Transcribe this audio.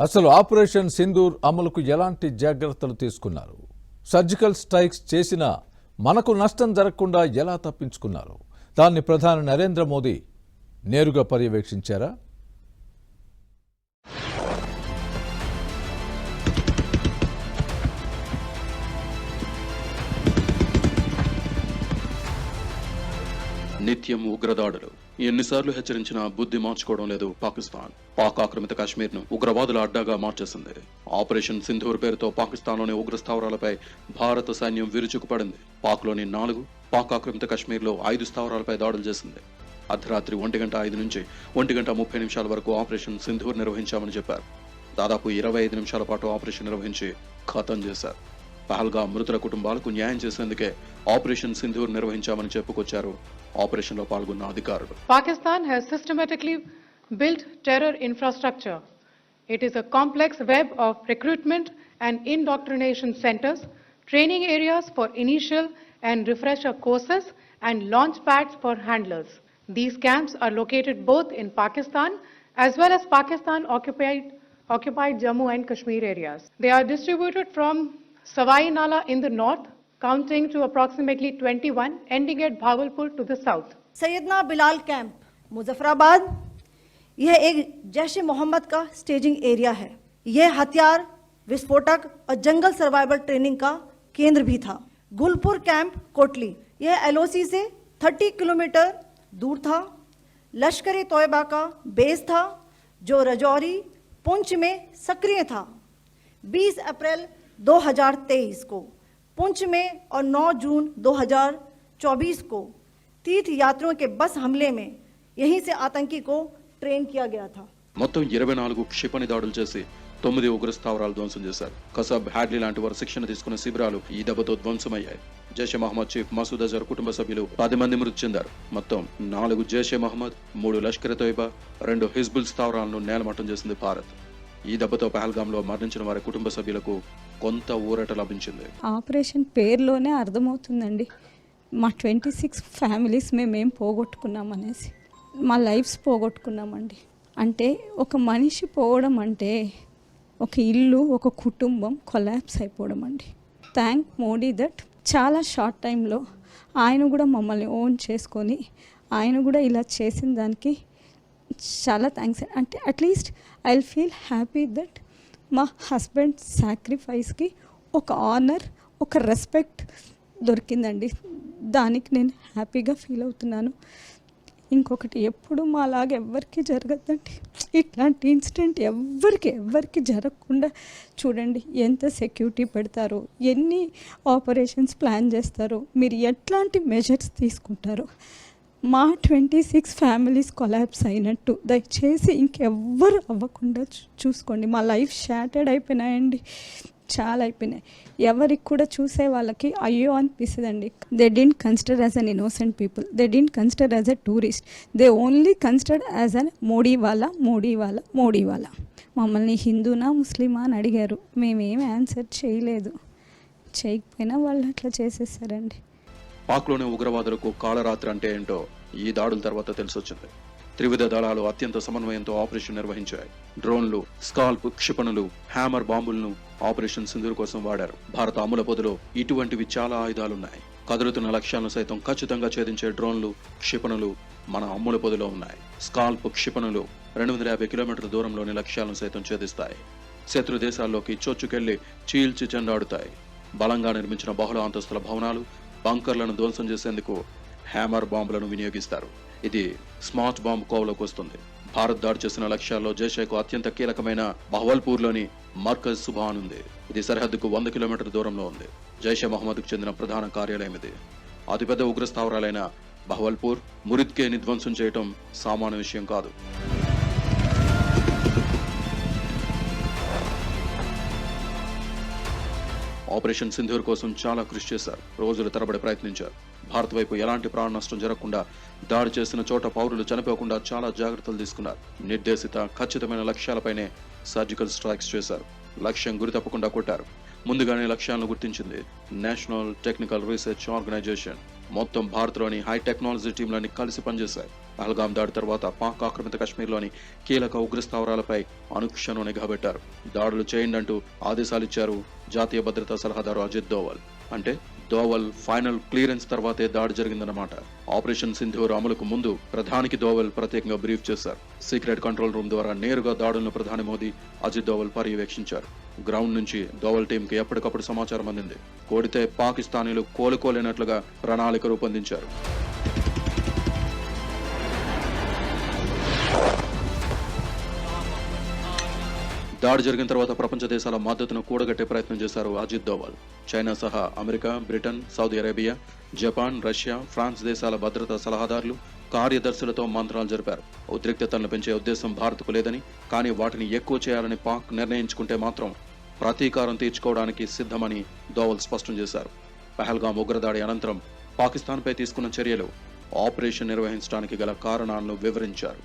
అసలు ఆపరేషన్ సింధూర్ అమలుకు ఎలాంటి జాగ్రత్తలు తీసుకున్నారు? సర్జికల్ స్ట్రైక్స్ చేసినా మనకు నష్టం జరగకుండా ఎలా తప్పించుకున్నారు? దాన్ని ప్రధాని నరేంద్ర మోదీ నేరుగా పర్యవేక్షించారా? నిత్యం ఉగ్రదాడులు. ఎన్నిసార్లు హెచ్చరించినా బుద్ధి మార్చుకోవడం లేదు పాకిస్తాన్. పాక్ ఆక్రమిత కాశ్మీర్ ను ఉగ్రవాదుల అడ్డాగా మార్చేసింది. ఆపరేషన్ సింధూర్ పేరుతో పాకిస్తాన్లోని ఉగ్ర స్థావరాలపై భారత సైన్యం విరుచుకుపడింది. పాక్లోని 4, పాక్ ఆక్రమిత కాశ్మీర్లో 5 స్థావరాలపై దాడులు చేసింది. అర్ధరాత్రి 1:05 నుంచి 1:30 వరకు ఆపరేషన్ సింధూర్ నిర్వహించామని చెప్పారు. దాదాపు 25 నిమిషాల పాటు ఆపరేషన్ నిర్వహించి ఖతం చేశారు. పహల్గామ్ మృతుల కుటుంబాలకు న్యాయం చేసేందుకే ఆపరేషన్ సింధూర్ నిర్వహించామని చెప్పుకొచ్చారు ఆపరేషన్లో పాల్గొన్న అధికారులు. Pakistan has systematically built terror infrastructure. It is a complex web of recruitment and indoctrination centers, training areas for initial and refresher courses, and launch pads for handlers. These camps are located both in Pakistan as well as Pakistan occupied Jammu and Kashmir areas. They are distributed from Savai Nala in the north, counting to approximately 21, ending at Bhagalpur to the south. Syedna Bilal camp Muzaffarabad, यह एक जैश मोहम्मद का staging area है। यह हथियार, विस्फोटक और जंगल survival training का केंद्र भी था। गुलपुर कैंप कोटली, यह एलओसी से 30 किलोमीटर दूर था। लश्कर ए तोयबा का बेस था जो रजौरी पुंछ में सक्रिय था। 20 अप्रैल 2023 को पुंछ में और 9 जून 2024 को तीर्थ यात्रियों के बस हमले में यहीं से आतंकी को ट्रेन किया गया था। మొత్తం 24 క్షిపణి దాడులు చేసి 9 ఉగ్ర స్థావరాలు ధ్వంసం చేశారు. కసబ్, హ్యాడ్లీ లాంటి వారు శిక్షణ తీసుకున్న శిబిరాలు ఈ దెబ్బతో ధ్వంసమయ్యాయి. జైషే మహమ్మద్ చీఫ్ మసూద్ అజర్ కుటుంబ సభ్యులు 10 మంది మృతి చెందారు. మొత్తం 4 జైషే మహమ్మద్, 3 లష్కర్ తోయిబా, 2 హిజ్బుల్ స్థావరాలను నేలమట్టం చేసింది భారత్. ఈ దెబ్బతో పహల్గామ్లో మరణించిన వారి కుటుంబ సభ్యులకు కొంత ఊరట లభించింది. ఆపరేషన్ పేరులోనే అర్థమవుతుందండి మా 26 ఫ్యామిలీస్ మేమేం పోగొట్టుకున్నాం అనేసి. మా లైఫ్స్ పోగొట్టుకున్నామండి. అంటే ఒక మనిషి పోవడం అంటే ఒక ఇల్లు, ఒక కుటుంబం కొలాప్స్ అయిపోవడం అండి. థ్యాంక్ మోడీ దట్ చాలా షార్ట్ టైంలో ఆయన కూడా మమ్మల్ని ఓన్ చేసుకొని ఆయన కూడా ఇలా చేసిన దానికి చాలా థ్యాంక్స్. అంటే at least I will feel happy that మా హస్బెండ్ సాక్రిఫైస్కి ఒక ఆనర్, ఒక రెస్పెక్ట్ దొరికిందండి. దానికి నేను హ్యాపీగా ఫీల్ అవుతున్నాను. ఇంకొకటి ఎప్పుడు మాలాగా ఎవ్వరికి జరగద్దండి. ఇట్లాంటి ఇన్సిడెంట్ ఎవ్వరికి జరగకుండా చూడండి. ఎంత సెక్యూరిటీ పెడతారో, ఎన్ని ఆపరేషన్స్ ప్లాన్ చేస్తారో, మీరు ఎట్లాంటి మెజర్స్ తీసుకుంటారో. మా 26 ఫ్యామిలీస్ కొలాప్స్ అయినట్టు దయచేసి ఇంకెవ్వరు అవ్వకుండా చూసుకోండి. మా లైఫ్ షాటర్డ్ అయిపోయినాయండి, చాలా అయిపోయినాయి. ఎవరికి కూడా చూసే వాళ్ళకి అయ్యో అనిపిస్తుందండి. They didn't consider as an innocent people, they didn't consider as a tourist, they only considered as an Modi వాళ్ళ. మమ్మల్ని హిందూనా ముస్లిమా అని అడిగారు, మేమేం ఆన్సర్ చేయకపోయినా వాళ్ళు అట్లా చేసేసారండి. పాక్లోని ఉగ్రవాదులకు కాళరాత్రి అంటే ఏంటో ఈ దాడుల తర్వాత తెలిసొచ్చింది. త్రివిధ దళాలు అత్యంత సమన్వయంతో ఆపరేషన్ నిర్వహించాయి. డ్రోన్లు, స్కాల్ప్ క్షిపణులు, హ్యామర్ బాంబులను ఆపరేషన్ సింధూర్ కోసం వాడారు. భారత అమ్ముల పొదిలో ఇటువంటివి చాలా ఆయుధాలున్నాయి. కదులుతున్న లక్ష్యాలను సైతం ఖచ్చితంగా ఛేదించే డ్రోన్లు, క్షిపణులు మన అమ్ముల పొదిలో ఉన్నాయి. స్కాల్ప్ క్షిపణులు 250 కిలోమీటర్ల దూరంలోని లక్ష్యాలను సైతం ఛేదిస్తాయి. శత్రు దేశాల్లోకి చొచ్చుకెళ్లి చీల్చి చెండాడుతాయి. బలంగా నిర్మించిన బహుళ అంతస్తుల భవనాలు, బంకర్లను ధ్వంసం చేసేందుకు హ్యామర్ బాంబులను వినియోగిస్తారు. ఇది స్మార్ట్ బాంబ్ కోవలోకి వస్తుంది. భారత్ దాడి చేసిన లక్ష్యాల్లో జైషేకు అత్యంత కీలకమైన బహవల్పూర్లోని మర్కజ్ సుభాన్ ఉంది. ఇది సరిహద్దుకు 100 కిలోమీటర్ల దూరంలో ఉంది. జైషే మహమ్మద్కు చెందిన ప్రధాన కార్యాలయం ఇది. అతిపెద్ద ఉగ్ర స్థావరాలైన బహవల్పూర్, మురిద్కేని ధ్వంసం చేయటం సామాన్య విషయం కాదు. ఆపరేషన్ సింధూర్ కోసం చాలా కృషి చేశారు. రోజుల తరబడి ప్రయత్నించారు. భారత్ వైపు ఎలాంటి ప్రాణ నష్టం జరగకుండా, దాడి చేసిన చోట పౌరులు చనిపోకుండా చాలా జాగ్రత్తలు తీసుకున్నారు. నిర్దేశిత ఖచ్చితమైన లక్ష్యాలపైనే సర్జికల్ స్ట్రైక్స్ చేశారు. లక్ష్యం గురి తప్పకుండా కొట్టారు. ముందుగానే లక్ష్యాలను గుర్తించింది నేషనల్ టెక్నికల్ రీసెర్చ్ ఆర్గనైజేషన్. మొత్తం భారత్లోని హై టెక్నాలజీ టీంలన్నీ కలిసి పనిచేశాయి. పహల్గాం దాడి తర్వాత పాక్ ఆక్రమిత కశ్మీర్లోని కీలక ఉగ్ర స్థావరాలపై అనుక్షణం నిఘా పెట్టారు. దాడులు చేయండి అంటూ ఆదేశాలిచ్చారు జాతీయ భద్రతా సలహాదారు అజిత్ దోవల్. అంటే దోవల్ ఫైనల్ క్లియరెన్స్ తర్వాతే దాడి జరిగిందన్నమాట. ఆపరేషన్ సింధూర్ అమలుకు ముందు ప్రధానికి దోవల్ ప్రత్యేకంగా బ్రీఫ్ చేశారు. సీక్రెట్ కంట్రోల్ రూమ్ ద్వారా నేరుగా దాడులను ప్రధాని మోదీ, అజిత్ దోవల్ పర్యవేక్షించారు. గ్రౌండ్ నుంచి దోవల్ టీంకి ఎప్పటికప్పుడు సమాచారం అందింది. కోడితే పాకిస్తానీలు కోలుకోలేనట్లుగా ప్రణాళిక రూపొందించారు. దాడి జరిగిన తర్వాత ప్రపంచ దేశాల మద్దతును కూడగట్టే ప్రయత్నం చేశారు అజిత్ దోవల్. చైనా సహా America, Britain, Saudi Arabia, Japan, Russia, France దేశాల భద్రతా సలహాదారులు, కార్యదర్శులతో మంత్రాలు జరిపారు. ఉద్రిక్తతలను పెంచే ఉద్దేశం భారత్కు లేదని, కానీ వాటిని ఎక్కువ చేయాలని పాక్ నిర్ణయించుకుంటే మాత్రం ప్రతీకారం తీర్చుకోవడానికి సిద్ధమని దోవల్ స్పష్టం చేశారు. పహల్గాం ఉగ్రదాడి అనంతరం పాకిస్తాన్పై తీసుకున్న చర్యలు, ఆపరేషన్ నిర్వహించడానికి గల కారణాలను వివరించారు.